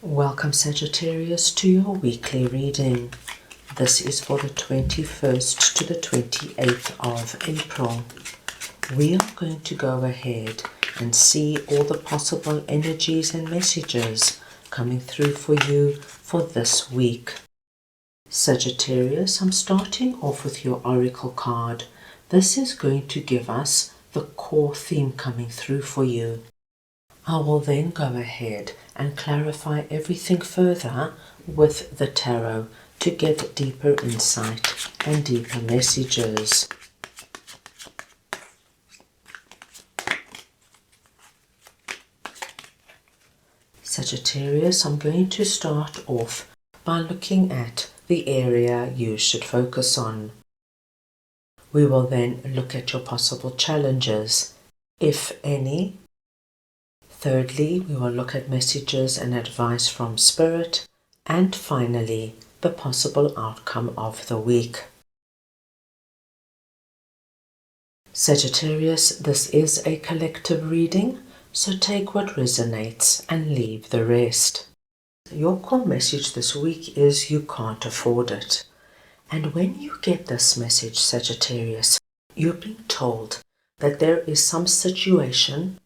Welcome Sagittarius to your weekly reading. This is for the 21st to the 28th of April. We are going to go ahead and see all the possible energies and messages coming through for you for this week. Sagittarius, I'm starting off with your oracle card. This is going to give us the core theme coming through for you. I will then go ahead and clarify everything further with the tarot to get deeper insight and deeper messages. Sagittarius, I'm going to start off by looking at the area you should focus on. We will then look at your possible challenges, if any. Thirdly, we will look at messages and advice from Spirit. And finally, the possible outcome of the week. Sagittarius, this is a collective reading, so take what resonates and leave the rest. Your core message this week is you can't afford it. And when you get this message, Sagittarius, you're being told that there is some situation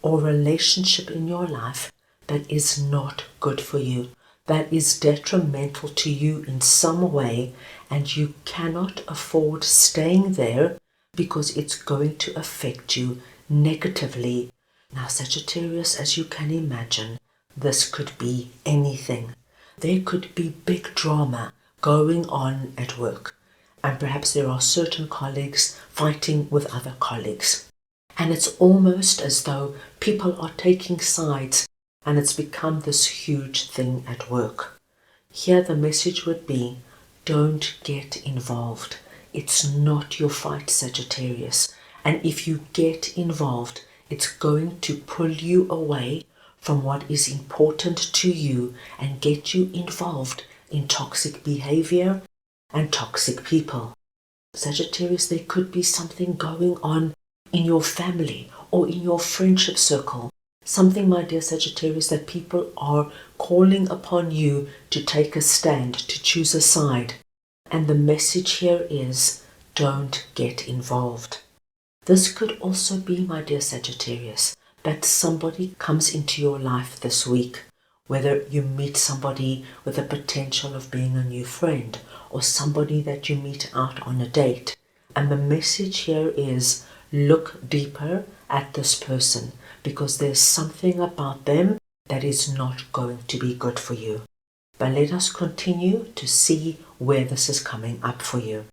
or relationship in your life that is not good for you, that is detrimental to you in some way, and you cannot afford staying there because it's going to affect you negatively. Now, Sagittarius, as you can imagine, this could be anything. There could be big drama going on at work, and perhaps there are certain colleagues fighting with other colleagues. And it's almost as though people are taking sides and it's become this huge thing at work. Here the message would be, don't get involved. It's not your fight, Sagittarius. And if you get involved, it's going to pull you away from what is important to you and get you involved in toxic behavior and toxic people. Sagittarius, there could be something going on in your family or in your friendship circle. Something, my dear Sagittarius, that people are calling upon you to take a stand, to choose a side. And the message here is, don't get involved. This could also be, my dear Sagittarius, that somebody comes into your life this week, whether you meet somebody with the potential of being a new friend or somebody that you meet out on a date. And the message here is, look deeper at this person because there's something about them that is not going to be good for you. But let us continue to see where this is coming up for you.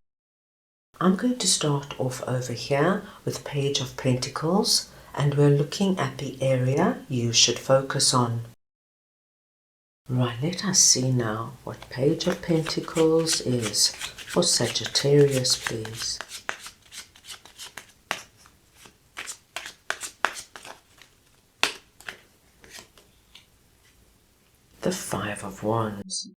I'm going to start off over here with Page of Pentacles, and we're looking at the area you should focus on. Right, let us see now what Page of Pentacles is for Sagittarius, please. The Five of Wands.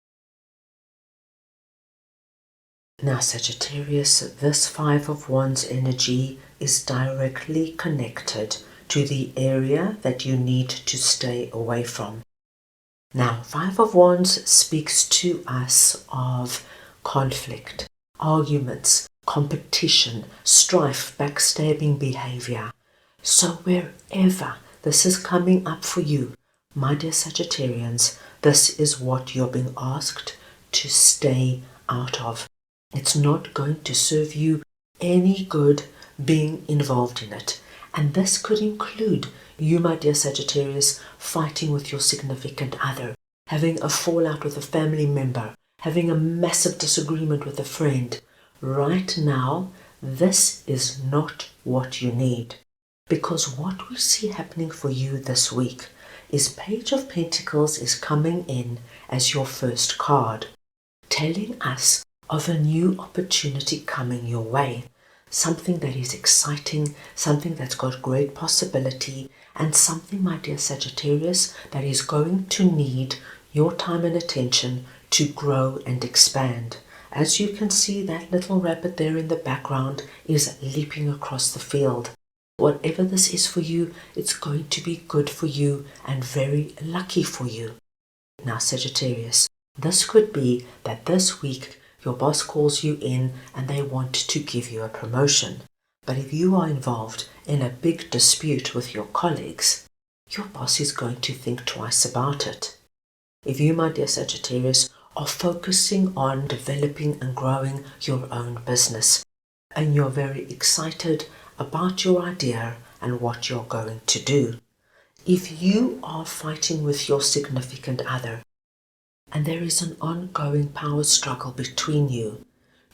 Now, Sagittarius, this Five of Wands energy is directly connected to the area that you need to stay away from. Now, Five of Wands speaks to us of conflict, arguments, competition, strife, backstabbing behavior. So wherever this is coming up for you, my dear Sagittarians, this is what you're being asked to stay out of. It's not going to serve you any good being involved in it. And this could include you, my dear Sagittarius, fighting with your significant other, having a fallout with a family member, having a massive disagreement with a friend. Right now, this is not what you need. Because what we see happening for you this week is Page of Pentacles is coming in as your first card, telling us of a new opportunity coming your way. Something that is exciting, something that's got great possibility, and something, my dear Sagittarius, that is going to need your time and attention to grow and expand. As you can see, that little rabbit there in the background is leaping across the field. Whatever this is for you, it's going to be good for you and very lucky for you. Now, Sagittarius, this could be that this week your boss calls you in and they want to give you a promotion. But if you are involved in a big dispute with your colleagues, your boss is going to think twice about it. If you, my dear Sagittarius, are focusing on developing and growing your own business, and you're very excited about your idea and what you're going to do, if you are fighting with your significant other and there is an ongoing power struggle between you,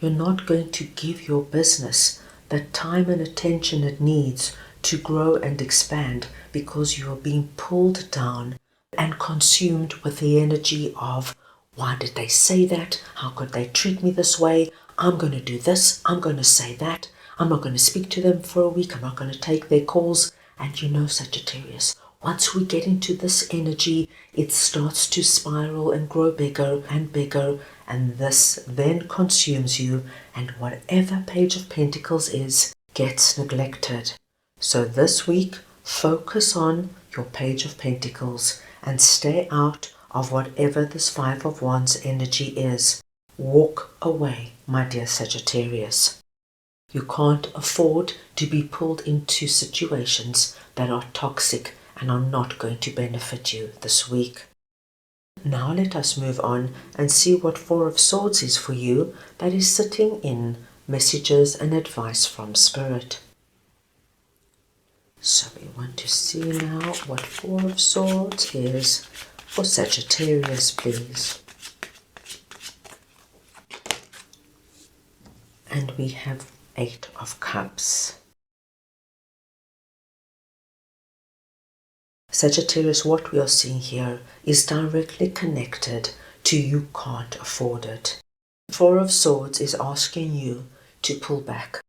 you're not going to give your business the time and attention it needs to grow and expand because you're being pulled down and consumed with the energy of, why did they say that? How could they treat me this way? I'm going to do this. I'm going to say that. I'm not going to speak to them for a week. I'm not going to take their calls. And you know, Sagittarius, once we get into this energy, it starts to spiral and grow bigger and bigger, and this then consumes you, and whatever Page of Pentacles is gets neglected. So this week, focus on your Page of Pentacles and stay out of whatever this Five of Wands energy is. Walk away, my dear Sagittarius. You can't afford to be pulled into situations that are toxic and are not going to benefit you this week. Now let us move on and see what Four of Swords is for you that is sitting in messages and advice from Spirit. So we want to see now what Four of Swords is for Sagittarius, please. And we have Eight of Cups. Sagittarius, what we are seeing here is directly connected to you can't afford it. Four of Swords is asking you to pull back.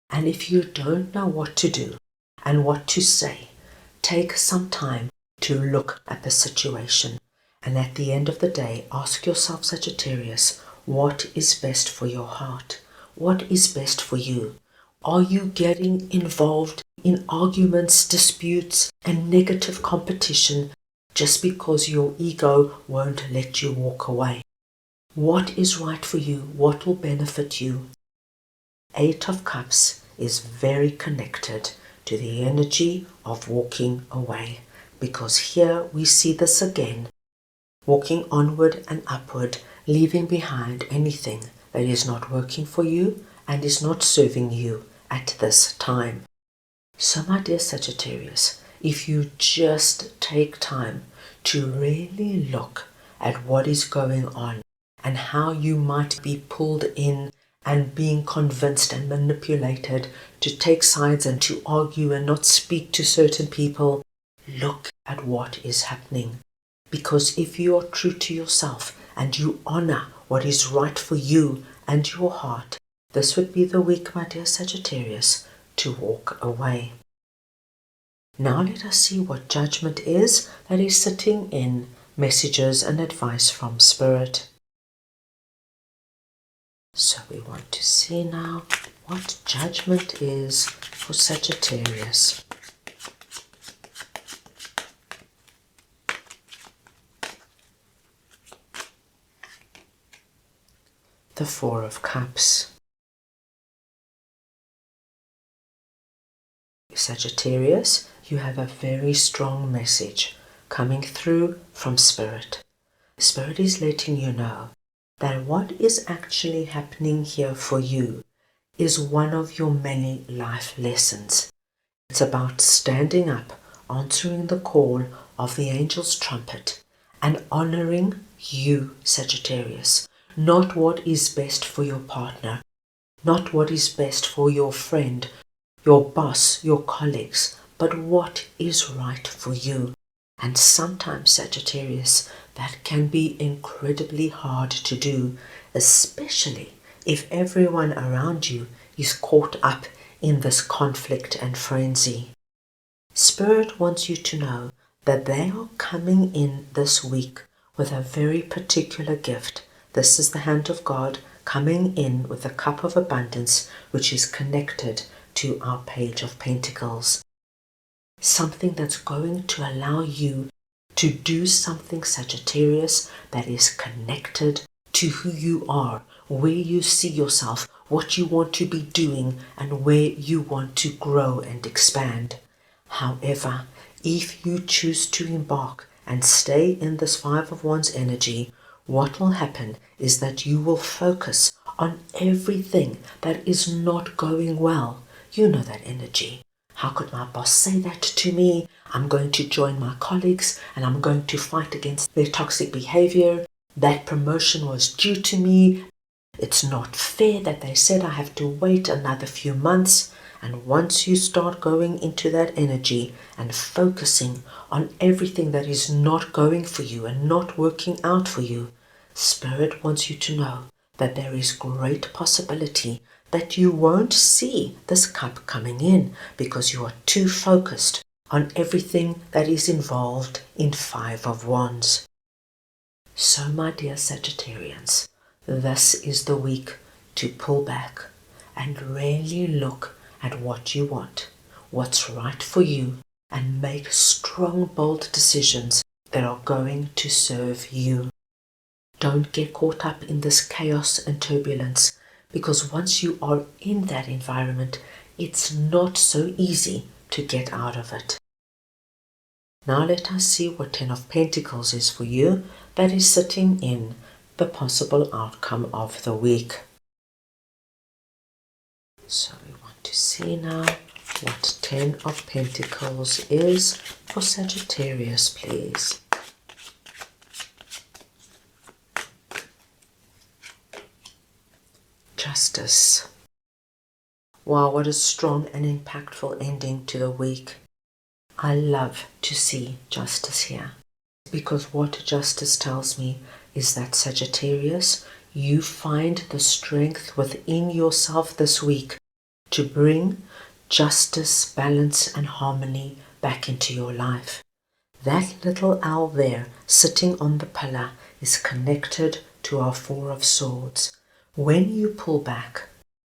And if you don't know what to do and what to say, take some time to look at the situation. And at the end of the day, ask yourself, Sagittarius, what is best for your heart? What is best for you? Are you getting involved in arguments, disputes, and negative competition just because your ego won't let you walk away? What is right for you? What will benefit you? Eight of Cups is very connected to the energy of walking away, because here we see this again, walking onward and upward, leaving behind anything that is not working for you and is not serving you at this time. So my dear Sagittarius, if you just take time to really look at what is going on and how you might be pulled in and being convinced and manipulated to take sides and to argue and not speak to certain people, look at what is happening. Because if you are true to yourself and you honor what is right for you and your heart, this would be the week, my dear Sagittarius, to walk away. Now let us see what judgment is that is sitting in messages and advice from Spirit. So we want to see now what judgment is for Sagittarius. The Four of Cups. Sagittarius, you have a very strong message coming through from Spirit. Spirit is letting you know that what is actually happening here for you is one of your many life lessons. It's about standing up, answering the call of the angel's trumpet, and honoring you, Sagittarius, not what is best for your partner, not what is best for your friend, your boss, your colleagues, but what is right for you. And sometimes, Sagittarius, that can be incredibly hard to do, especially if everyone around you is caught up in this conflict and frenzy. Spirit wants you to know that they are coming in this week with a very particular gift. This is the hand of God coming in with a cup of abundance, which is connected to our Page of Pentacles. Something that's going to allow you to do something, Sagittarius, that is connected to who you are, where you see yourself, what you want to be doing, and where you want to grow and expand. However, if you choose to embark and stay in this Five of Wands energy, what will happen is that you will focus on everything that is not going well. You know that energy. How could my boss say that to me? I'm going to join my colleagues and I'm going to fight against their toxic behavior. That promotion was due to me. It's not fair that they said I have to wait another few months. And once you start going into that energy and focusing on everything that is not going for you and not working out for you, Spirit wants you to know that there is great possibility that you won't see this cup coming in because you are too focused on everything that is involved in Five of Wands. So, my dear Sagittarians, this is the week to pull back and really look at what you want, what's right for you, and make strong, bold decisions that are going to serve you. Don't get caught up in this chaos and turbulence, because once you are in that environment, it's not so easy to get out of it. Now let us see what Ten of Pentacles is for you that is sitting in the possible outcome of the week. So we want to see now what Ten of Pentacles is for Sagittarius, please. Justice. Wow, what a strong and impactful ending to the week. I love to see justice here, because what justice tells me is that, Sagittarius, you find the strength within yourself this week to bring justice, balance, and harmony back into your life. That little owl there sitting on the pillar is connected to our Four of Swords. When you pull back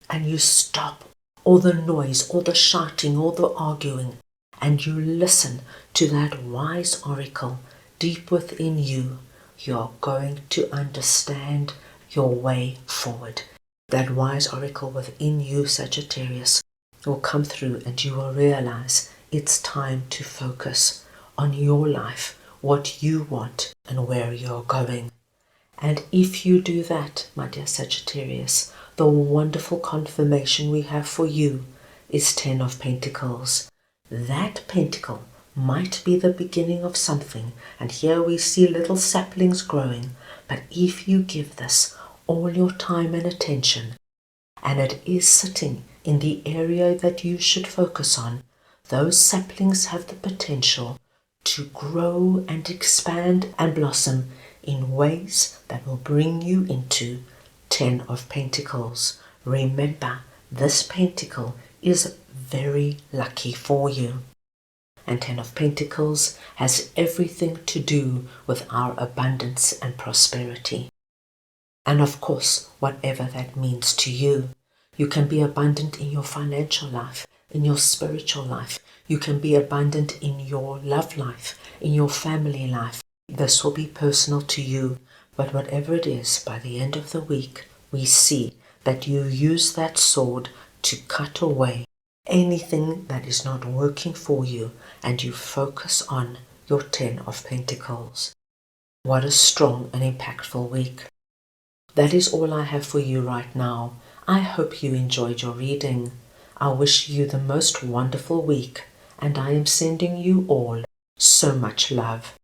and you stop all the noise, all the shouting, all the arguing, and you listen to that wise oracle deep within you, you are going to understand your way forward. That wise oracle within you, Sagittarius, will come through and you will realize it's time to focus on your life, what you want and where you're going. And if you do that, my dear Sagittarius, the wonderful confirmation we have for you is Ten of Pentacles. That pentacle might be the beginning of something, and here we see little saplings growing, but if you give this all your time and attention, and it is sitting in the area that you should focus on, those saplings have the potential to grow and expand and blossom in ways that will bring you into Ten of Pentacles. Remember, this pentacle is very lucky for you. And Ten of Pentacles has everything to do with our abundance and prosperity. And of course, whatever that means to you. You can be abundant in your financial life, in your spiritual life. You can be abundant in your love life, in your family life. This will be personal to you. But whatever it is, by the end of the week, we see that you use that sword to cut away anything that is not working for you, and you focus on your Ten of Pentacles. What a strong and impactful week. That is all I have for you right now. I hope you enjoyed your reading. I wish you the most wonderful week, and I am sending you all so much love.